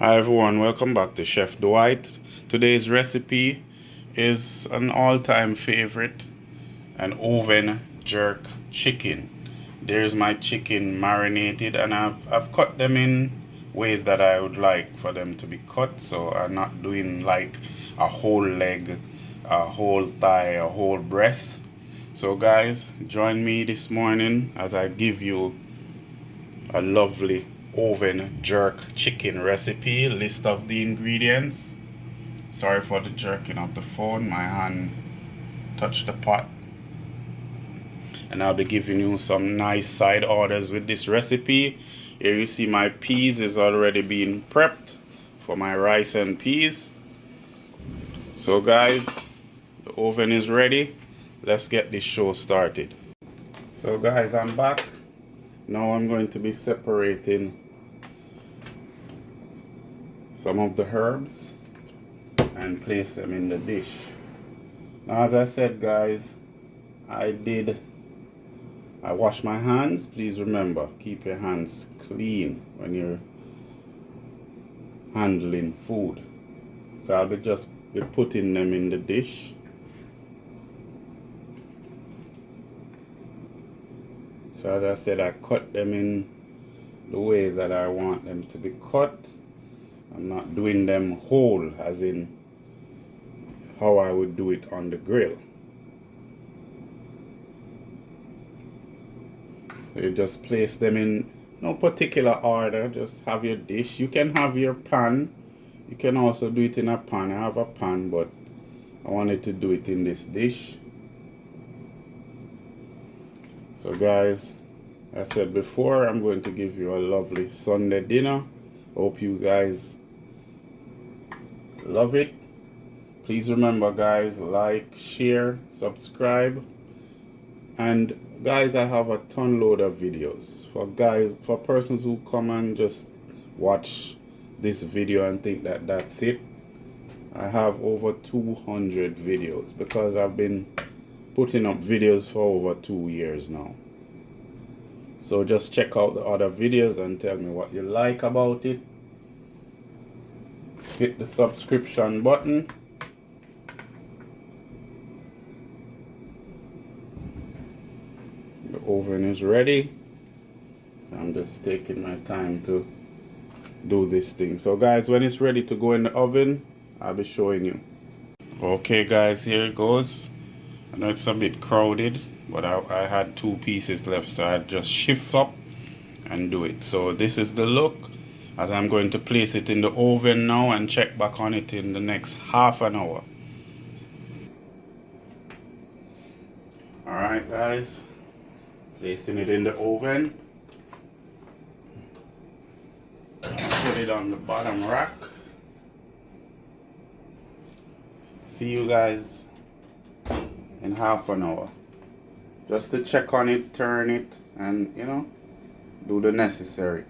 Hi everyone, welcome back to Chef Dwight. Today's recipe is an all-time favorite, an oven jerk chicken. There's my chicken marinated, and I've cut them in ways that I would like for them to be cut, so I'm not doing like a whole leg, a whole thigh, a whole breast. So guys, join me this morning as I give you a lovely oven jerk chicken recipe. List of the ingredients. Sorry for the jerking of the phone, my hand touched the pot. And I'll be giving you some nice side orders with this recipe. Here you see my peas is already being prepped for my rice and peas. So guys, the oven is ready. Let's get this show started. So guys, I'm back. Now I'm going to be separating some of the herbs and place them in the dish. Now, as I said guys, I wash my hands. Please remember, keep your hands clean when you're handling food. So I'll just be putting them in the dish. So as I said, I cut them in the way that I want them to be cut. I'm not doing them whole, as in how I would do it on the grill. So you just place them in no particular order. Just have your dish. You can have your pan. You can also do it in a pan. I have a pan, but I wanted to do it in this dish. So guys, I said before, I'm going to give you a lovely Sunday dinner. Hope you guys love it. Please remember guys, like, share, subscribe. And guys, I have a ton load of videos for persons who come and just watch this video and think that that's it. I have over 200 videos because I've been putting up videos for over 2 years now. So just check out the other videos and tell me what you like about it. Hit the subscription button. The oven is ready. I'm just taking my time to do this thing. So guys, when it's ready to go in the oven, I'll be showing you. Okay guys, here it goes. I know it's a bit crowded, but I had 2 pieces left, so I just shift up and do it. So this is the look, as I'm going to place it in the oven now and check back on it in the next half an hour. Alright guys, placing it in the oven. Put it on the bottom rack. See you guys in half an hour. Just to check on it, turn it, and do the necessary.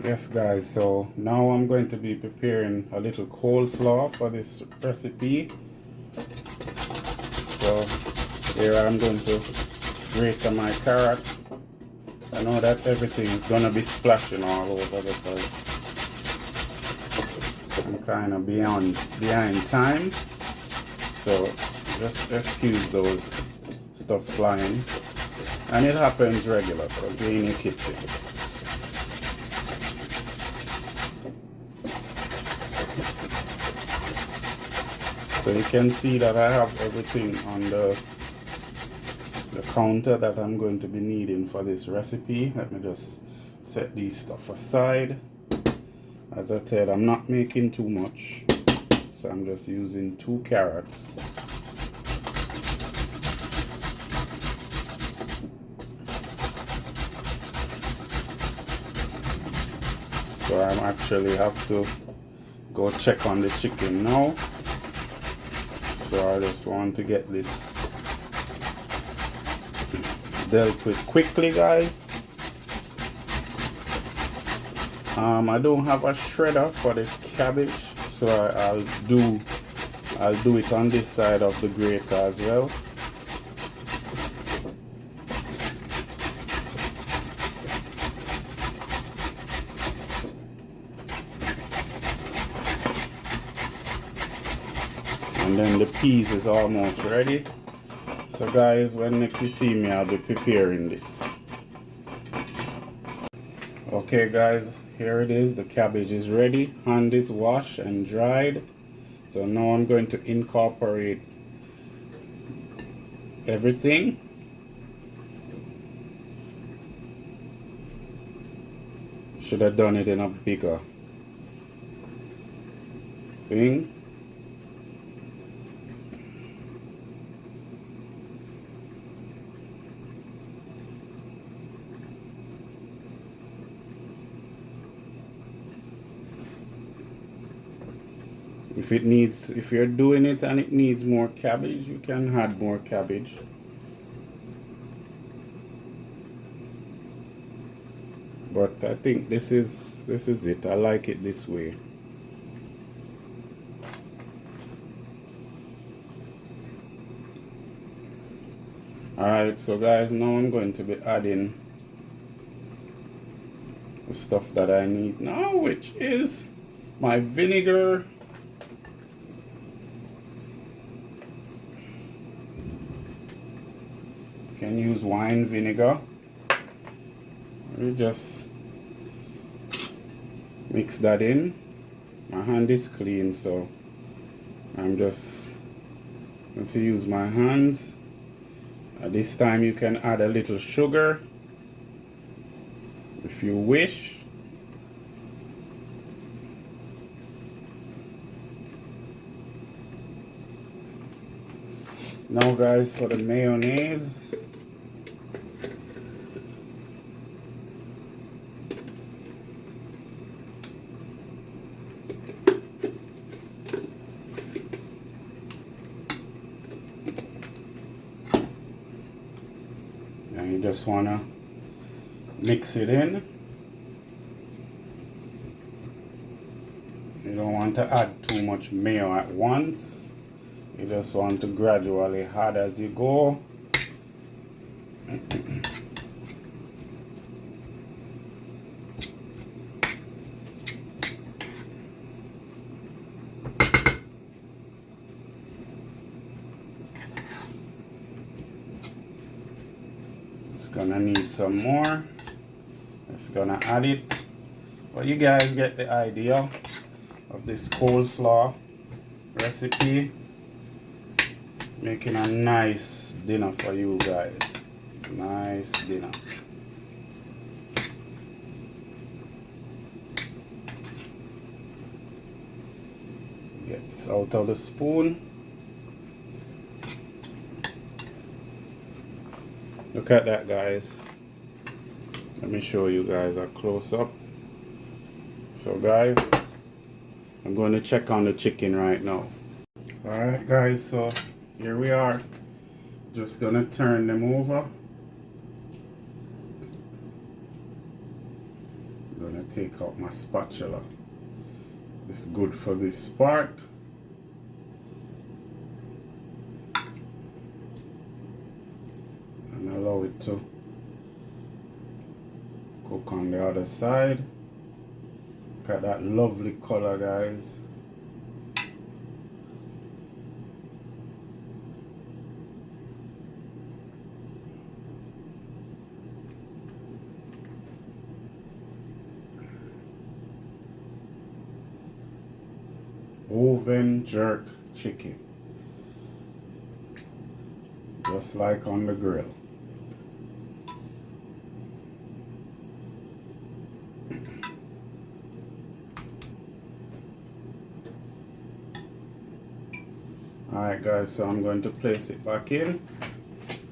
Yes guys, so now I'm going to be preparing a little coleslaw for this recipe. So here I'm going to grate my carrot. I know that everything is gonna be splashing all over because I'm kind of behind time. So just excuse those stuff flying, and it happens regular because we're in the kitchen. So you can see that I have everything on the counter that I'm going to be needing for this recipe. Let me just set these stuff aside. As I said, I'm not making too much, so I'm just using 2 carrots. So I actually have to go check on the chicken now. So I just want to get this dealt with quickly guys. I don't have a shredder for the cabbage, so I'll do it on this side of the grater as well. And then the peas is almost ready. So guys, when next you see me, I'll be preparing this. Okay guys, here it is. The cabbage is ready. Hand is washed and dried. So now I'm going to incorporate everything. Should have done it in a bigger thing. If you're doing it and it needs more cabbage, you can add more cabbage. But I think this is it. I like it this way. Alright, so guys, now I'm going to be adding the stuff that I need now, which is my vinegar. You can use wine vinegar. We just mix that in. My hand is clean, so I'm just going to use my hands. At this time you can add a little sugar if you wish. Now guys, for the mayonnaise. And you just want to mix it in. You don't want to add too much mayo at once. You just want to gradually add as you go. Gonna need some more. Just gonna add it. Well, you guys get the idea of this coleslaw recipe. Making a nice dinner for you guys. Nice dinner. Get this out of the spoon. Look at that, guys. Let me show you guys a close up. So guys, I'm going to check on the chicken right now. Alright guys, so here we are. Just gonna turn them over. I'm gonna take out my spatula. It's good for this part. And allow it to cook on the other side. Look at that lovely color, guys. Oven jerk chicken, just like on the grill. Alright guys, so I'm going to place it back in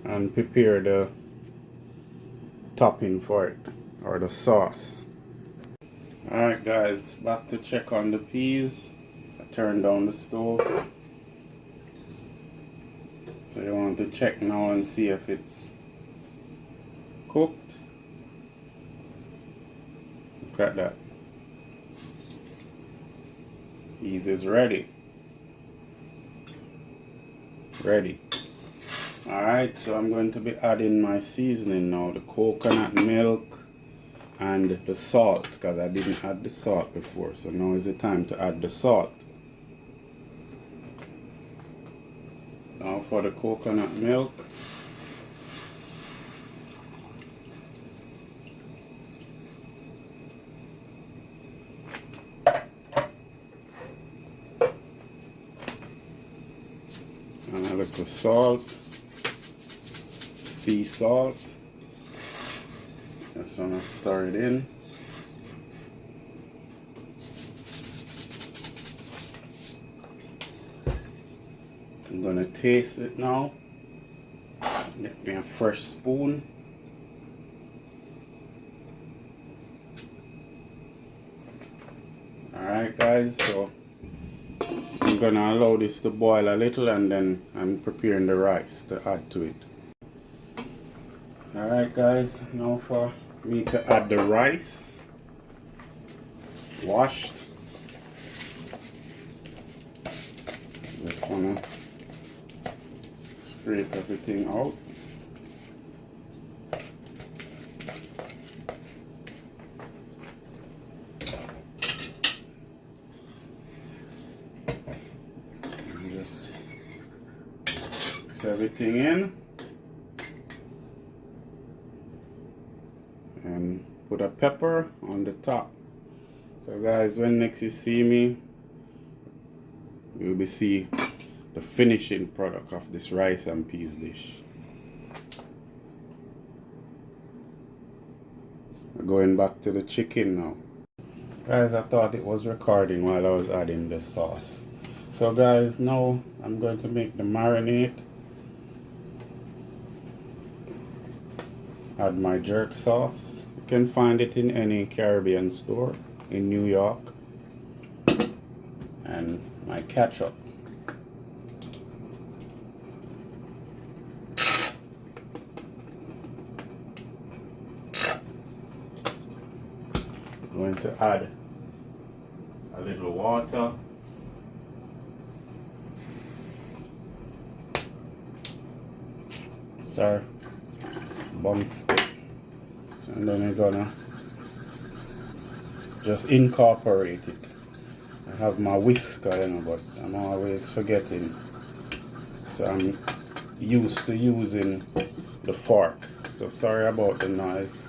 and prepare the topping for it, or the sauce. Alright guys, back to check on the peas. Turn down the stove. So you want to check now and see if it's cooked. Look at that. Peas is ready. Ready. Alright, so I'm going to be adding my seasoning now. The coconut milk and the salt, because I didn't add the salt before. So now is the time to add the salt. Now for the coconut milk. And a little salt, sea salt. Just want to stir it in. I'm gonna taste it now. Get me a fresh spoon. Alright guys, so I'm gonna allow this to boil a little and then I'm preparing the rice to add to it. Alright guys, now for me to add the rice. Washed. Just wanna scrape everything out. And just mix everything in and put a pepper on the top. So guys, when next you see me, you'll be see the finishing product of this rice and peas dish. We're going back to the chicken now. Guys, I thought it was recording while I was adding the sauce. So guys, now I'm going to make the marinade. Add my jerk sauce. You can find it in any Caribbean store in New York. And my ketchup. Going to add a little water. Sorry, bounce it. And then we're gonna just incorporate it. I have my whisker, you know, but I'm always forgetting. So I'm used to using the fork. So sorry about the noise.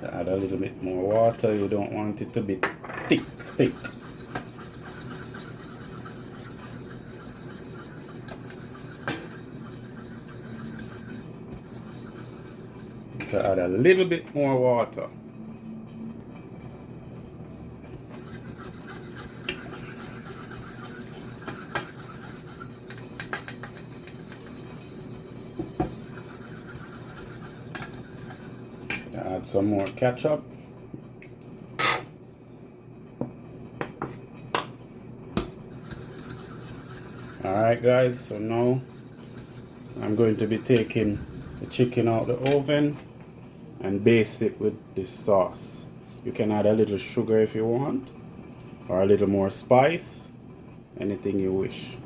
Add a little bit more water. You don't want it to be thick. To add a little bit more water. Add some more ketchup. Alright guys, so now I'm going to be taking the chicken out the oven and baste it with this sauce. You can add a little sugar if you want, or a little more spice, anything you wish.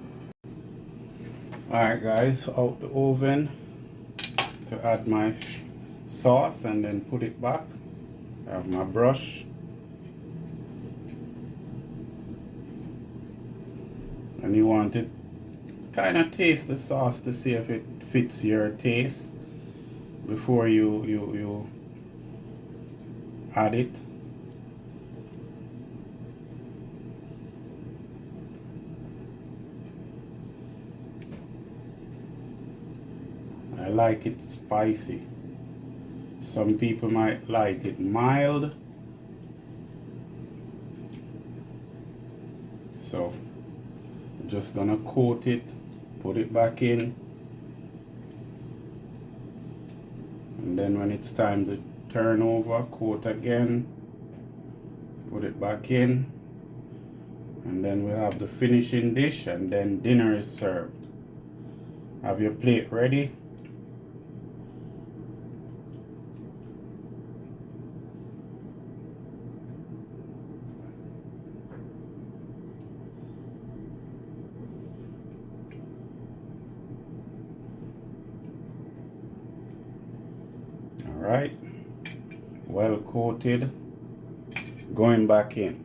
Alright guys, out the oven to add my sauce and then put it back. I have my brush. And you want it kind of taste the sauce to see if it fits your taste before you add it. I like it spicy. Some people might like it mild. So I'm just gonna coat it, put it back in, and then when it's time to turn over, coat again, put it back in, and then we have the finishing dish, and then dinner is served. Have your plate ready. Alright, well coated, going back in.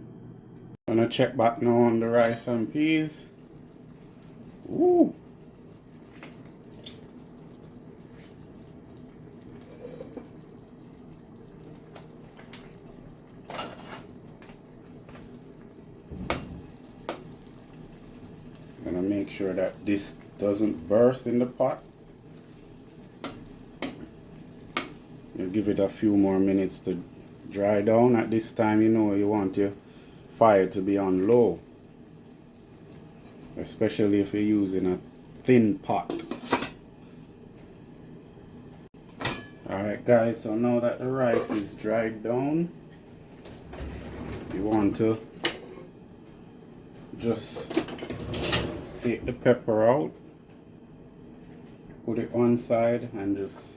I'm gonna check back now on the rice and peas. Ooh, make sure that this doesn't burst in the pot. You give it a few more minutes to dry down. At this time, you know, you want your fire to be on low, especially if you're using a thin pot. Alright guys, so now that the rice is dried down, you want to just take the pepper out, put it one side, and just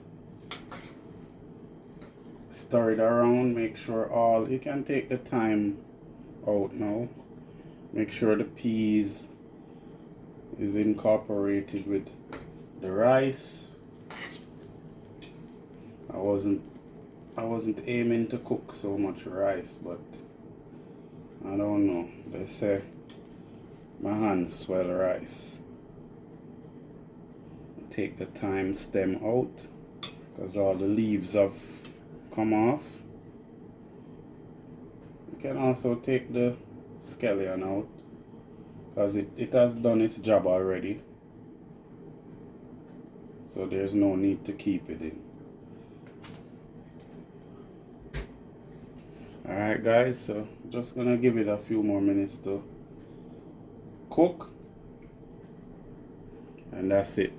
stir it around. Make sure you can take the thyme out now. Make sure the peas is incorporated with the rice. I wasn't aiming to cook so much rice, but I don't know. They say my hands swell rice. Take the thyme stem out because all the leaves have come off. You can also take the scallion out because it has done its job already, so there's no need to keep it in. Alright guys, so just gonna give it a few more minutes to cook, and that's it.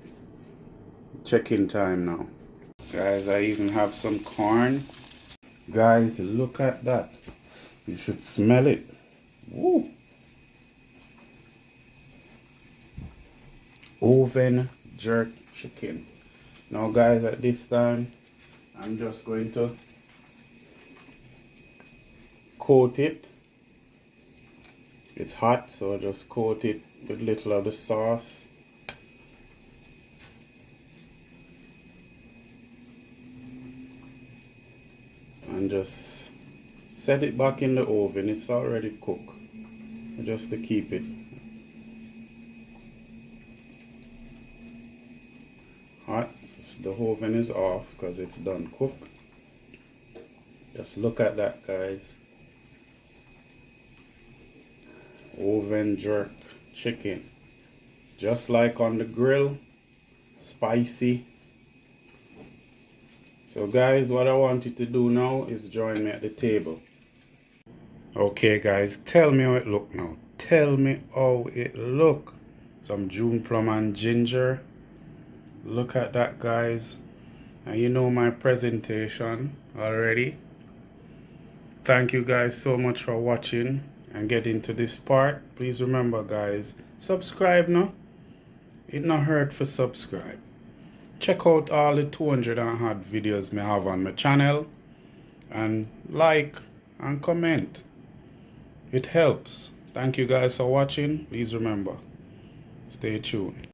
Check-in time now. Guys, I even have some corn. Guys, look at that. You should smell it. Woo! Oven jerk chicken. Now guys, at this time, I'm just going to coat it. It's hot, so just coat it with a little of the sauce. And just set it back in the oven. It's already cooked, just to keep it hot. The oven is off because it's done cooked. Just look at that, guys. Oven jerk chicken, just like on the grill, spicy. So guys, what I want you to do now is join me at the table. Okay guys, tell me how it look now. Tell me how it look. Some June plum and ginger. Look at that, guys. And you know my presentation already. Thank you guys so much for watching and getting to this part. Please remember guys, subscribe now. It not hurt for subscribe. Check out all the 200 and odd videos me have on my channel, and like and comment. It helps. Thank you guys for watching. Please remember, stay tuned.